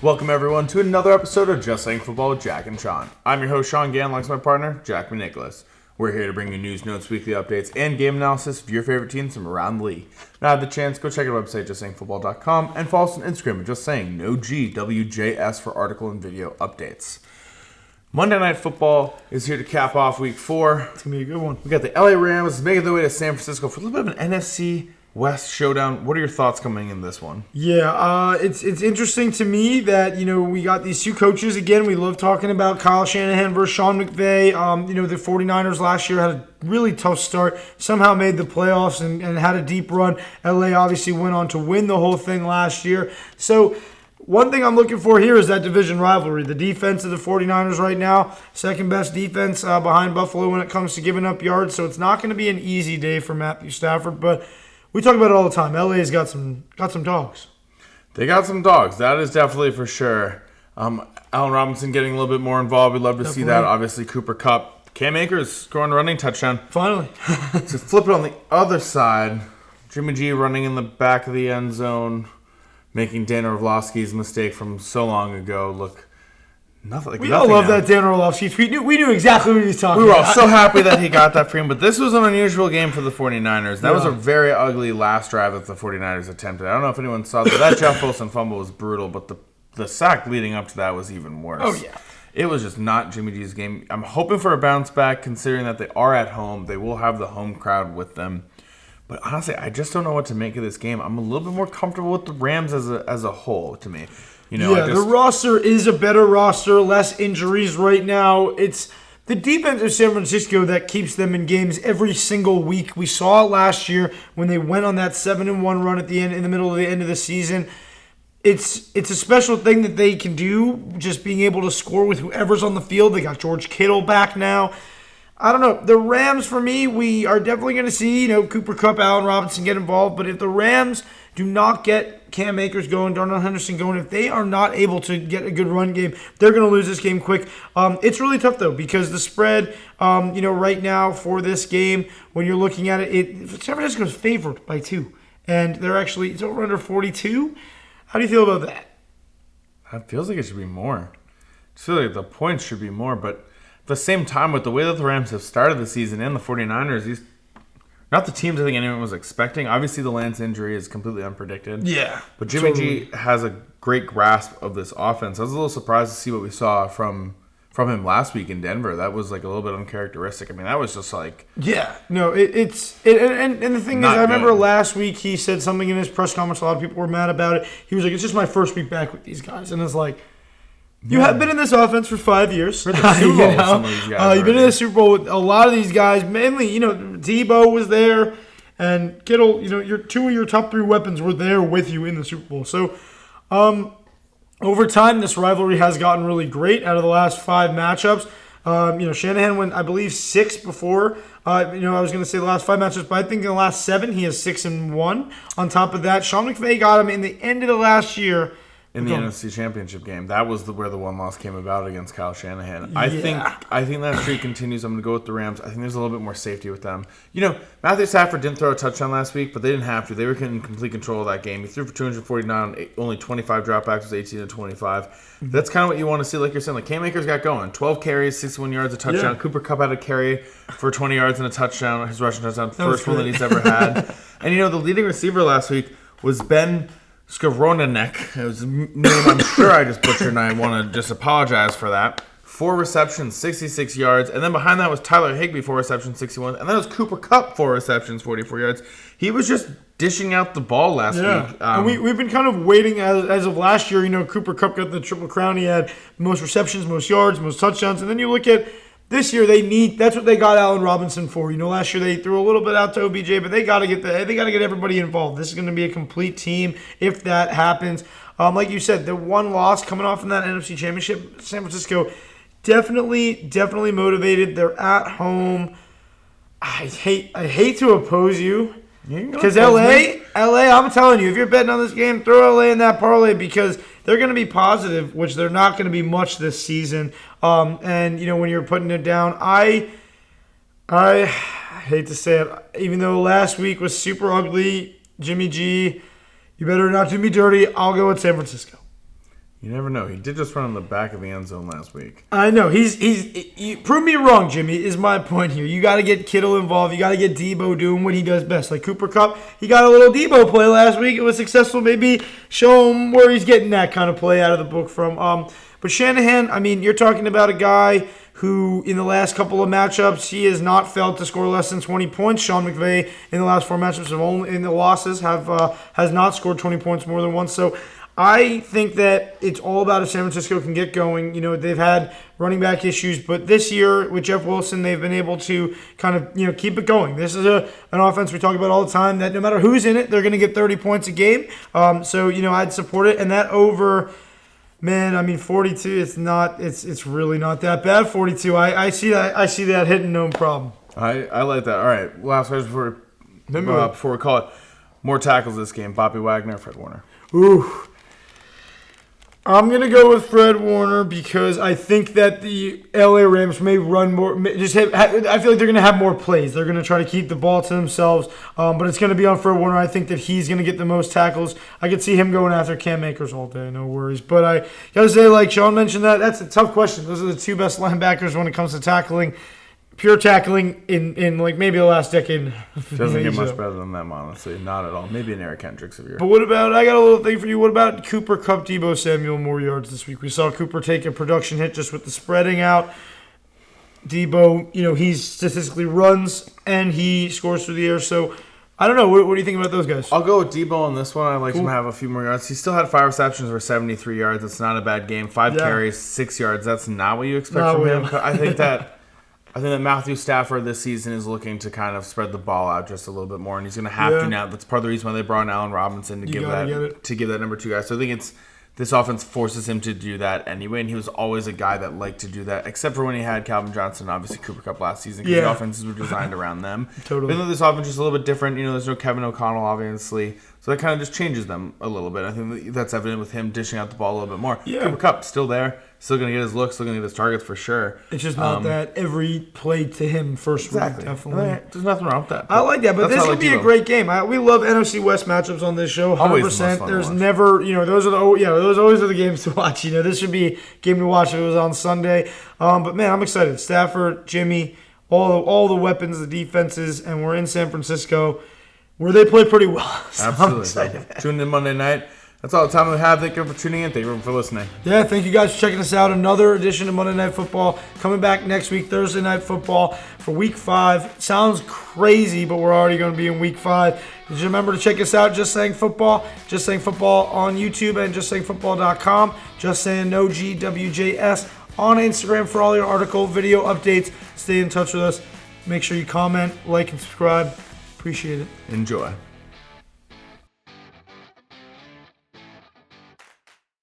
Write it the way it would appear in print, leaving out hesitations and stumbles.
Welcome everyone to another episode of Just Saying Football with Jack and Sean. I'm your host Sean Gann, alongside my partner Jack McNicholas. We're here to bring you news, notes, weekly updates, and game analysis of your favorite teams from around the league. Now, have the chance, go check our website, justsayingfootball.com, and follow us on Instagram at Just Saying, no G, WJS for article and video updates. Monday Night Football is here to cap off Week 4. It's going to be a good one. We got the LA Rams making their way to San Francisco for a little bit of an NFC West showdown. What are your thoughts coming in this one? Yeah, it's interesting to me that, we got these two coaches. Again, we love talking about Kyle Shanahan versus Sean McVay. The 49ers last year had a really tough start, somehow made the playoffs and had a deep run. LA obviously went on to win the whole thing last year. So one thing I'm looking for here is that division rivalry. The defense of the 49ers right now, second best defense behind Buffalo when it comes to giving up yards. So it's not going to be an easy day for Matthew Stafford, but we talk about it all the time. LA's got some dogs. They got some dogs. That is definitely for sure. Allen Robinson getting a little bit more involved. We'd love to see that. Obviously, Cooper Kupp. Cam Akers scoring a running touchdown. Finally. To flip it on the other side, Jimmy G running in the back of the end zone, making Dan Orlovsky's mistake from so long ago look nothing. We all love that Dan Orlovsky tweet. We knew exactly what he was talking about. We were all so happy that he got that frame, but this was an unusual game for the 49ers. That was a very ugly last drive that the 49ers attempted. I don't know if anyone saw that. That Jeff Wilson fumble was brutal, but the sack leading up to that was even worse. Oh, yeah. It was just not Jimmy G's game. I'm hoping for a bounce back, considering that they are at home. They will have the home crowd with them. But honestly, I just don't know what to make of this game. I'm a little bit more comfortable with the Rams as a whole, to me. The roster is a better roster, less injuries right now. It's the defense of San Francisco that keeps them in games every single week. We saw it last year when they went on that 7-1 run at the end, in the middle of the end of the season. It's a special thing that they can do, just being able to score with whoever's on the field. They got George Kittle back now. I don't know. The Rams, for me, we are definitely going to see, Cooper Kupp, Allen Robinson get involved. But if the Rams do not get Cam Akers going, Darnell Henderson going, if they are not able to get a good run game, they're going to lose this game quick. It's really tough, though, because the spread, right now for this game, when you're looking at it, San Francisco's favored by 2. And it's over under 42. How do you feel about that? It feels like it should be more. I feel like the points should be more, but at the same time, with the way that the Rams have started the season and the 49ers, these not the teams I think anyone was expecting. Obviously, the Lance injury is completely unpredicted. Yeah. But Jimmy G has a great grasp of this offense. I was a little surprised to see what we saw from him last week in Denver. That was like a little bit uncharacteristic. I mean, that was just like... Yeah. No, and the thing is, I remember last week he said something in his press conference. A lot of people were mad about it. He was like, it's just my first week back with these guys. And it's like, you have been in this offense for 5 years. You've been in the Super Bowl with a lot of these guys. Mainly, Debo was there, and Kittle. Your two of your top 3 weapons were there with you in the Super Bowl. So, over time, this rivalry has gotten really great. Out of the last 5 matchups, Shanahan went, I believe, 6 before. I was going to say the last 5 matchups, but I think in the last 7 he has 6-1. On top of that, Sean McVay got him in the end of the last year. In the NFC Championship game, that was where the one loss came about against Kyle Shanahan. I think that streak continues. I'm going to go with the Rams. I think there's a little bit more safety with them. Matthew Stafford didn't throw a touchdown last week, but they didn't have to. They were in complete control of that game. He threw for 249, only 25 dropbacks, was 18-25. That's kind of what you want to see, like you're saying. Like Cam Akers got going, 12 carries, 61 yards, a touchdown. Yeah. Cooper Kupp had a carry for 20 yards and a touchdown. His rushing touchdown, first one that he's ever had. And the leading receiver last week was Ben Skowronek. It was a name I'm sure I just butchered, and I want to just apologize for that. 4 receptions, 66 yards. And then behind that was Tyler Higbee, 4 receptions, 61. And then it was Cooper Kupp, 4 receptions, 44 yards. He was just dishing out the ball last week. And we've been kind of waiting as of last year. Cooper Kupp got the Triple Crown. He had most receptions, most yards, most touchdowns. And then you look at this year, that's what they got Allen Robinson for. Last year they threw a little bit out to OBJ, but they got to get everybody involved. This is going to be a complete team if that happens. Like you said, the one loss coming off in that NFC Championship, San Francisco, definitely motivated. They're at home. I hate to oppose you because LA, I'm telling you, if you're betting on this game, throw LA in that parlay because they're going to be positive, which they're not going to be much this season. And when you're putting it down, I hate to say it, even though last week was super ugly, Jimmy G, you better not do me dirty. I'll go with San Francisco. You never know. He did just run in the back of the end zone last week. I know. Prove me wrong, Jimmy, is my point here. You got to get Kittle involved. You got to get Debo doing what he does best. Like Cooper Kupp, he got a little Debo play last week. It was successful. Maybe show him where he's getting that kind of play out of the book from. But Shanahan, I mean, you're talking about a guy who in the last couple of matchups, he has not failed to score less than 20 points. Sean McVay in the last 4 matchups in the losses has not scored 20 points more than once. So I think that it's all about if San Francisco can get going. You know, they've had running back issues, but this year with Jeff Wilson, they've been able to kind of, keep it going. This is an offense we talk about all the time that no matter who's in it, they're going to get 30 points a game. So, I'd support it. And that over, man, I mean, 42, it's really not that bad. 42, I see that hitting no problem. I like that. All right, last question before we call it. More tackles this game. Bobby Wagner, Fred Warner. Ooh. I'm going to go with Fred Warner because I think that the LA Rams may run more. I feel like they're going to have more plays. They're going to try to keep the ball to themselves, but it's going to be on Fred Warner. I think that he's going to get the most tackles. I could see him going after Cam Akers all day, no worries. But I got to say, like Sean mentioned, that's a tough question. Those are the two best linebackers when it comes to tackling. Pure tackling in like maybe the last decade. Doesn't get much better than them, honestly. Not at all. Maybe an Eric Hendricks of yours. But what about, I got a little thing for you. What about Cooper Kupp, Debo Samuel, more yards this week? We saw Cooper take a production hit just with the spreading out. Debo, he statistically runs and he scores through the air. So I don't know. What do you think about those guys? I'll go with Debo on this one. I'd like him to have a few more yards. He still had 5 receptions for 73 yards. That's not a bad game. 5 carries, 6 yards. That's not what you expect from him. I think that Matthew Stafford this season is looking to kind of spread the ball out just a little bit more, and he's going to have to now. That's part of the reason why they brought in Allen Robinson to give that number 2 guy. So I think this offense forces him to do that anyway, and he was always a guy that liked to do that, except for when he had Calvin Johnson and obviously Cooper Kupp last season, because the offenses were designed around them. Totally. Even though this offense is a little bit different, there's no Kevin O'Connell, obviously, so that kind of just changes them a little bit. I think that's evident with him dishing out the ball a little bit more. Yeah. Cooper Kupp still there. Still going to get his looks, still going to get his targets for sure. It's just not that every play to him first week, definitely. There's nothing wrong with that. I like that, but this could be a great game. We love NFC West matchups on this show, 100%. Always the most fun There's to watch. Never, those always are the games to watch. This should be a game to watch if it was on Sunday. But man, I'm excited. Stafford, Jimmy, all the weapons, the defenses, and we're in San Francisco where they play pretty well. So Absolutely. I'm excited. Tune in Monday night. That's all the time we have. Thank you for tuning in. Thank you for listening. Yeah, thank you guys for checking us out. Another edition of Monday Night Football. Coming back next week, Thursday Night Football for Week 5. Sounds crazy, but we're already going to be in Week 5. Just remember to check us out, Just Saying Football. Just Saying Football on YouTube and JustSayingFootball.com. Just Saying No GWJS on Instagram for all your article, video updates. Stay in touch with us. Make sure you comment, like, and subscribe. Appreciate it. Enjoy.